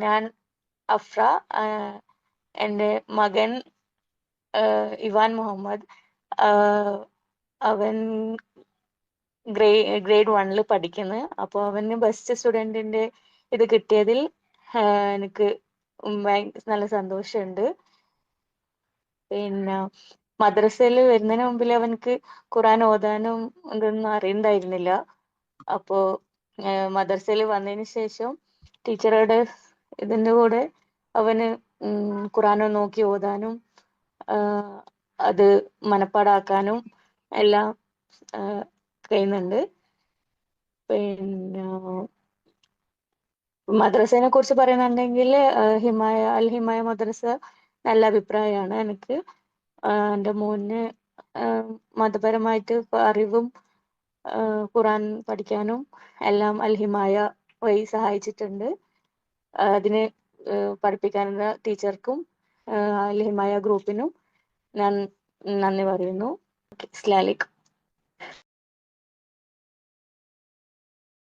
ഞാൻ അഫ്ര. എൻ്റെ മകൻ ഇവാൻ മുഹമ്മദ്. അവൻ ഗ്രേഡ് 1 പഠിക്കുന്നു. അപ്പോൾ അവന് ബെസ്റ്റ് സ്റ്റുഡൻറ്റിൻ്റെ ഇത് കിട്ടിയതിൽ എനിക്ക് നല്ല സന്തോഷമുണ്ട്. പിന്നെ മദ്രസയിൽ വരുന്നതിന് മുമ്പിൽ അവനക്ക് ഖുറാൻ ഓതാനും ഇതൊന്നും അറിയണ്ടായിരുന്നില്ല. അപ്പോൾ മദ്രസയിൽ വന്നതിന് ശേഷം ടീച്ചറുടെ ഇതിൻ്റെ കൂടെ അവന് ഖുറാൻ നോക്കി ഓതാനും അത് മനപ്പാടാക്കാനും എല്ലാം കഴിയുന്നുണ്ട്. പിന്നെ മദ്രസയെ കുറിച്ച് പറയുന്നുണ്ടെങ്കിൽ അൽ ഹിമായ മദ്രസ നല്ല അഭിപ്രായമാണ് എനിക്ക്. എൻ്റെ മോന് മതപരമായിട്ട് അറിവും ഖുറാൻ പഠിക്കാനും എല്ലാം അൽ ഹിമായ വഴി സഹായിച്ചിട്ടുണ്ട്. അതിന് പഠിപ്പിക്കാനുള്ള ടീച്ചർക്കും അൽ ഹിമായ ഗ്രൂപ്പിനും ഞാൻ നന്ദി പറയുന്നു. അസ്സലാമു അലൈക്കും.